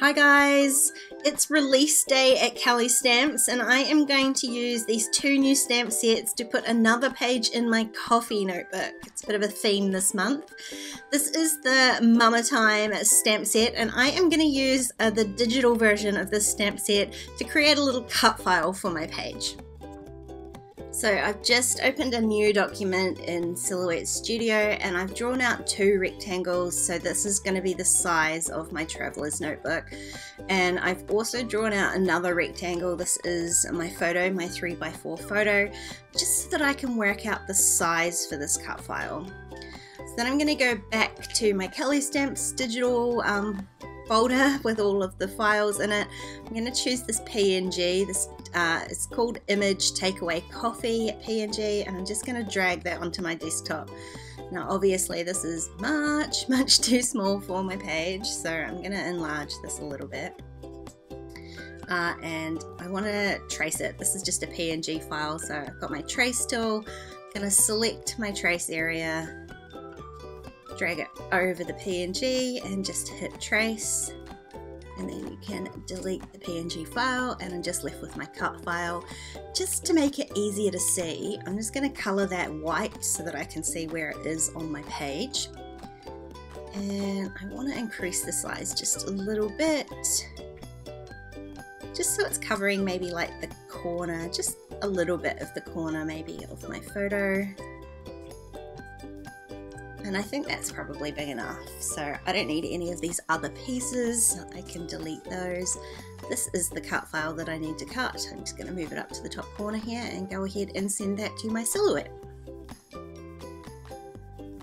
Hi guys, it's release day at Kellie Stamps and I am going to use these two new stamp sets to put another page in my coffee notebook. It's a bit of a theme this month. This is the Mama Time stamp set and I am going to use the digital version of this stamp set to create a little cut file for my page. So I've just opened a new document in Silhouette Studio and I've drawn out two rectangles, so this is going to be the size of my traveler's notebook. And I've also drawn out another rectangle. This is my photo, my 3x4 photo, just so that I can work out the size for this cut file. So then I'm going to go back to my Kellie Stamps digital folder with all of the files in it. I'm going to choose this PNG. This it's called Image Takeaway Coffee PNG, and I'm just going to drag that onto my desktop. Now obviously this is much too small for my page, so I'm going to enlarge this a little bit. And I want to trace it. This is just a PNG file, so I've got my trace tool. I'm going to select my trace area, drag it over the PNG and just hit trace, and then you can delete the PNG file and I'm just left with my cut file. Just to make it easier to see, I'm just going to color that white so that I can see where it is on my page. And I want to increase the size just a little bit, just so it's covering maybe like the corner, just a little bit of the corner maybe of my photo. And I think that's probably big enough, so I don't need any of these other pieces. I can delete those. This is the cut file that I need to cut. I'm just going to move it up to the top corner here and go ahead and send that to my Silhouette.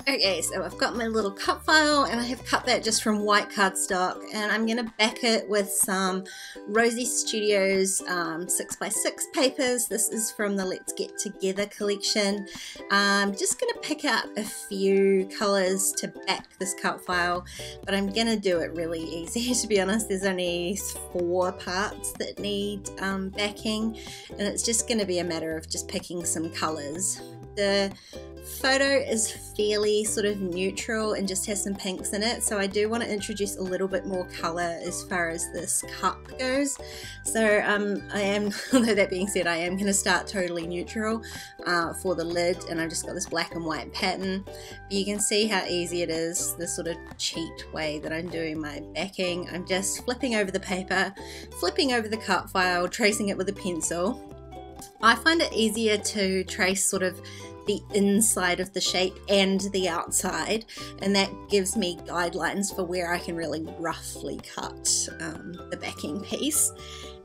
Okay, so I've got my little cut file and I have cut that just from white cardstock, and I'm going to back it with some Rosie Studios 6x6 papers. This is from the Let's Get Together collection. I'm just going to pick out a few colours to back this cut file, but I'm going to do it really easy, to be honest. There's only 4 parts that need backing, and it's just going to be a matter of just picking some colours. The photo is fairly sort of neutral and just has some pinks in it, so I do want to introduce a little bit more colour as far as this cup goes. So I am, although that being said, I am going to start totally neutral for the lid, and I've just got this black and white pattern. But you can see how easy it is, this sort of cheat way that I'm doing my backing. I'm just flipping over the paper, flipping over the cut file, tracing it with a pencil. I find it easier to trace sort of the inside of the shape and the outside, and that gives me guidelines for where I can really roughly cut the backing piece.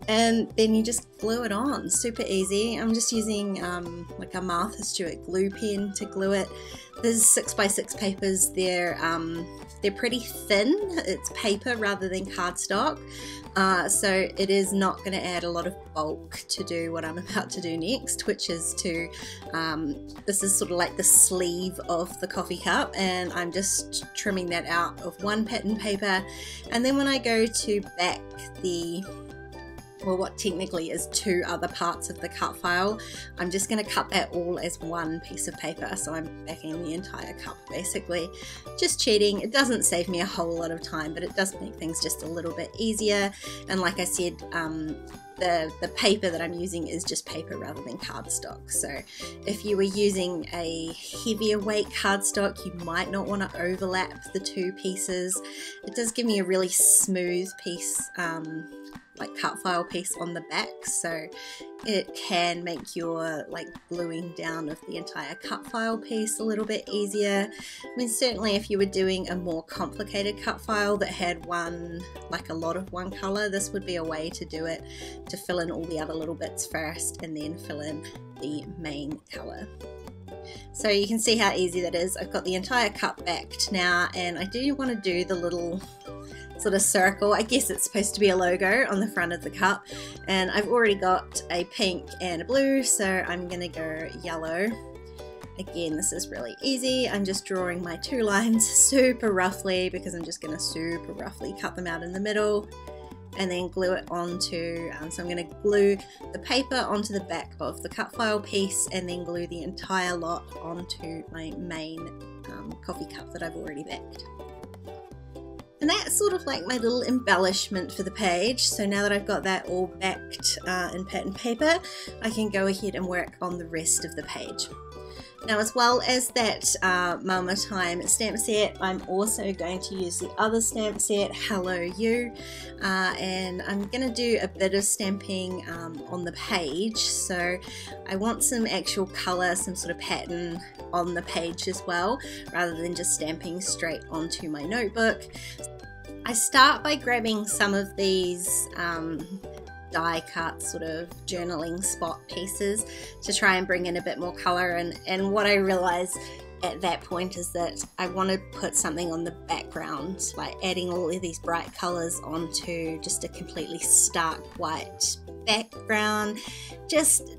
And then you just glue it on, super easy. I'm just using like a Martha Stewart glue pen to glue it. There's 6x6 papers, they're pretty thin. It's paper rather than cardstock, so it is not going to add a lot of bulk to do what I'm about to do next, which is to, this is sort of like the sleeve of the coffee cup, and I'm just trimming that out of one pattern paper. And then when I go to back the, well, what technically is 2 other parts of the cut file, I'm just going to cut that all as one piece of paper, so I'm backing the entire cup basically. Just cheating. It doesn't save me a whole lot of time, but it does make things just a little bit easier. And like I said, the paper that I'm using is just paper rather than cardstock, so if you were using a heavier weight cardstock, you might not want to overlap the 2 pieces. It does give me a really smooth piece, like cut file piece on the back, so it can make your like gluing down of the entire cut file piece a little bit easier. I mean, certainly if you were doing a more complicated cut file that had like a lot of one color, this would be a way to do it, to fill in all the other little bits first and then fill in the main color. So you can see how easy that is. I've got the entire cup backed now, and I do want to do the little sort of circle. I guess it's supposed to be a logo on the front of the cup, and I've already got a pink and a blue, so I'm gonna go yellow. Again, this is really easy. I'm just drawing my 2 lines super roughly, because I'm just gonna super roughly cut them out in the middle and then glue it onto, so I'm going to glue the paper onto the back of the cut file piece and then glue the entire lot onto my main coffee cup that I've already backed. And that's sort of like my little embellishment for the page. So now that I've got that all backed in pattern paper, I can go ahead and work on the rest of the page. Now, as well as that Mama Time stamp set, I'm also going to use the other stamp set, Hello You, and I'm going to do a bit of stamping on the page. So I want some actual colour, some sort of pattern on the page as well, rather than just stamping straight onto my notebook. I start by grabbing some of these die cut sort of journaling spot pieces to try and bring in a bit more color, and what I realize at that point is that I want to put something on the background, like adding all of these bright colors onto just a completely stark white background. Just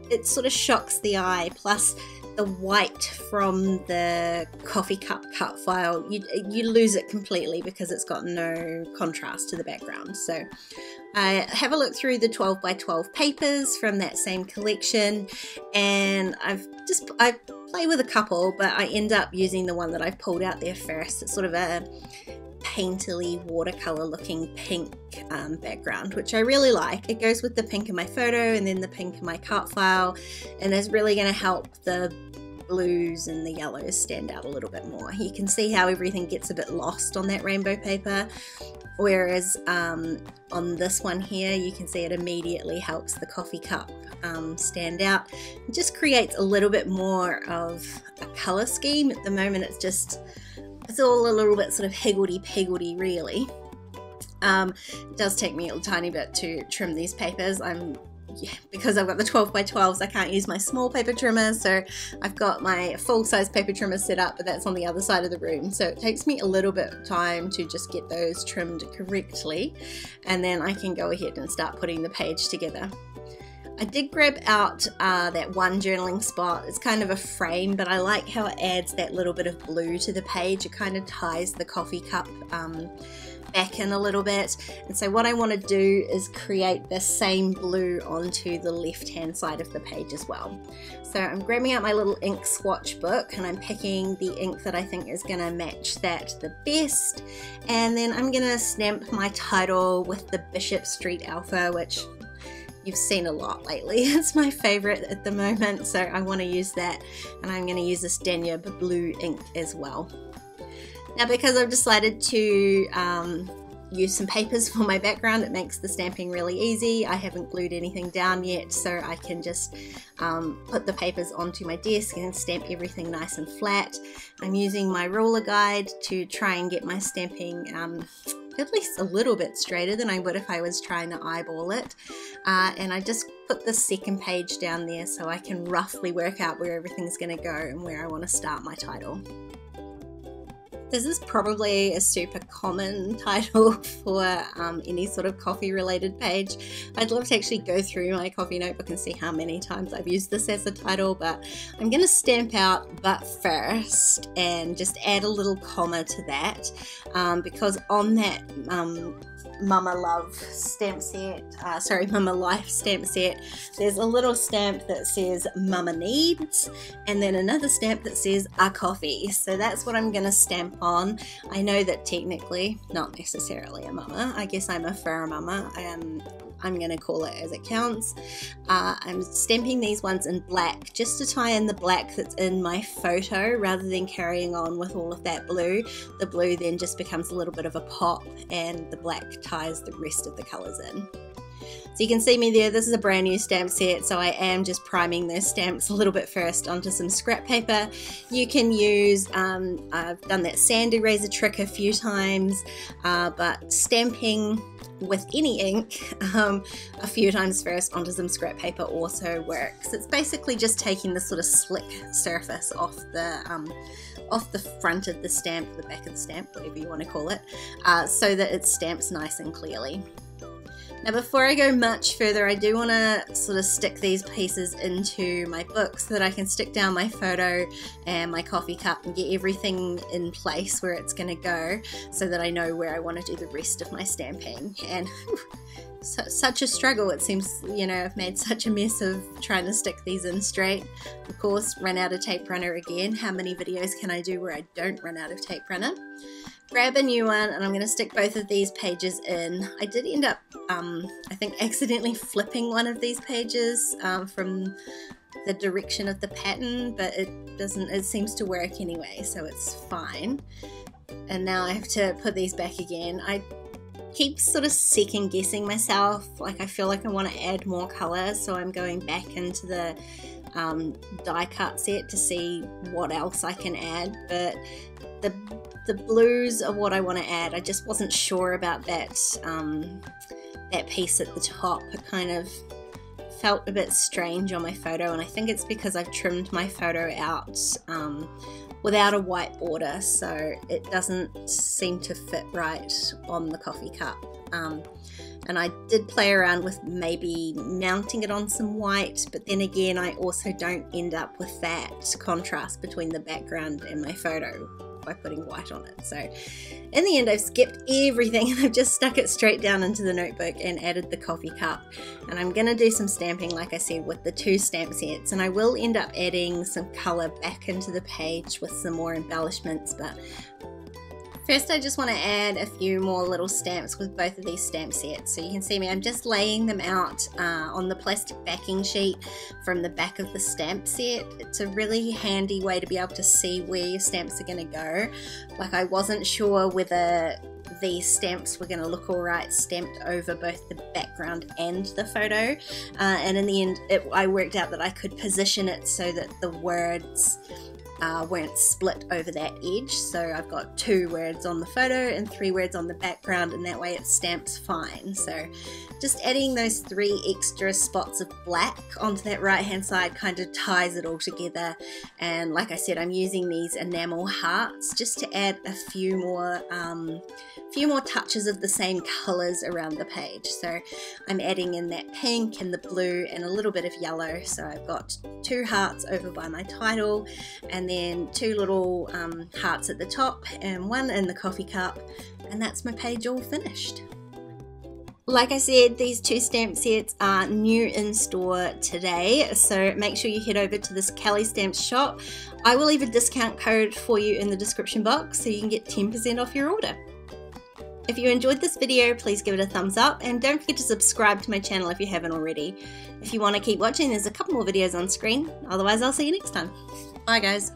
it sort of shocks the eye, plus the white from the coffee cup cut file, you lose it completely because it's got no contrast to the background. So I have a look through the 12 by 12 papers from that same collection, and I play with a couple, but I end up using the one that I've pulled out there first. It's sort of a painterly watercolor looking pink background, which I really like. It goes with the pink in my photo and then the pink in my cut file, and is really going to help the blues and the yellows stand out a little bit more. You can see how everything gets a bit lost on that rainbow paper, whereas on this one here you can see it immediately helps the coffee cup stand out. It just creates a little bit more of a color scheme. At the moment it's all a little bit sort of higgledy-piggledy really. It does take me a tiny bit to trim these papers. Because I've got the 12 by 12s, I can't use my small paper trimmer, so I've got my full-size paper trimmer set up, but that's on the other side of the room. So it takes me a little bit of time to just get those trimmed correctly, and then I can go ahead and start putting the page together. I did grab out that one journaling spot. It's kind of a frame, but I like how it adds that little bit of blue to the page. It kind of ties the coffee cup back in a little bit, and so what I want to do is create the same blue onto the left hand side of the page as well. So I'm grabbing out my little ink swatch book, and I'm picking the ink that I think is going to match that the best, and then I'm going to stamp my title with the Bishop Street Alpha, which you've seen a lot lately. It's my favorite at the moment, so I want to use that, and I'm going to use this Danube blue ink as well. Now, because I've decided to use some papers for my background, it makes the stamping really easy. I haven't glued anything down yet, so I can just put the papers onto my desk and stamp everything nice and flat. I'm using my ruler guide to try and get my stamping at least a little bit straighter than I would if I was trying to eyeball it. And I just put the second page down there so I can roughly work out where everything's going to go and where I want to start my title. This is probably a super common title for any sort of coffee related page. I'd love to actually go through my coffee notebook and see how many times I've used this as a title, but I'm going to stamp out "but" first and just add a little comma to that, because on that Mama Love stamp set, Mama Life stamp set, there's a little stamp that says Mama Needs, and then another stamp that says A Coffee. So that's what I'm going to stamp on. I know that technically, not necessarily a mama. I guess I'm a fur mama. I'm going to call it as it counts. I'm stamping these ones in black just to tie in the black that's in my photo rather than carrying on with all of that blue. The blue then just becomes a little bit of a pop, and the black ties the rest of the colours in. So you can see me there, this is a brand new stamp set, so I am just priming those stamps a little bit first onto some scrap paper. You can use, I've done that sand eraser trick a few times, but stamping with any ink a few times first onto some scrap paper also works. It's basically just taking the sort of slick surface off the front of the stamp, the back of the stamp, whatever you want to call it, so that it stamps nice and clearly. Now, before I go much further, I do want to sort of stick these pieces into my book so that I can stick down my photo and my coffee cup and get everything in place where it's going to go, so that I know where I want to do the rest of my stamping. And such a struggle, it seems. You know, I've made such a mess of trying to stick these in straight. Of course, run out of tape runner again. How many videos can I do where I don't run out of tape runner? grab a new one and I'm going to stick both of these pages in. I did end up, I think, accidentally flipping one of these pages from the direction of the pattern, but it seems to work anyway, so it's fine. And now I have to put these back again. I keep sort of second guessing myself, like I feel like I want to add more color, so I'm going back into the die cut set to see what else I can add, but the blues are what I want to add. I just wasn't sure about that that piece at the top. It kind of felt a bit strange on my photo, and I think it's because I've trimmed my photo out without a white border, so it doesn't seem to fit right on the coffee cup. And I did play around with maybe mounting it on some white, but then again I also don't end up with that contrast between the background and my photo by putting white on it. So in the end I've skipped everything and I've just stuck it straight down into the notebook and added the coffee cup. And I'm going to do some stamping, like I said, with the 2 stamp sets, and I will end up adding some colour back into the page with some more embellishments, but first I just want to add a few more little stamps with both of these stamp sets. So you can see me, I'm just laying them out on the plastic backing sheet from the back of the stamp set. It's a really handy way to be able to see where your stamps are going to go. Like, I wasn't sure whether these stamps were going to look alright stamped over both the background and the photo, and in the end I worked out that I could position it so that the words weren't split over that edge. So I've got 2 words on the photo and 3 words on the background, and that way it stamps fine. So just adding those 3 extra spots of black onto that right hand side kind of ties it all together. And like I said, I'm using these enamel hearts just to add a few more touches of the same colors around the page. So I'm adding in that pink and the blue and a little bit of yellow. So I've got 2 hearts over by my title, and then 2 little hearts at the top and 1 in the coffee cup, and that's my page all finished. Like I said, these 2 stamp sets are new in store today, so make sure you head over to this Kellie Stamps shop. I will leave a discount code for you in the description box so you can get 10% off your order. If you enjoyed this video, please give it a thumbs up, and don't forget to subscribe to my channel if you haven't already. If you want to keep watching, there's a couple more videos on screen. Otherwise, I'll see you next time. Bye guys.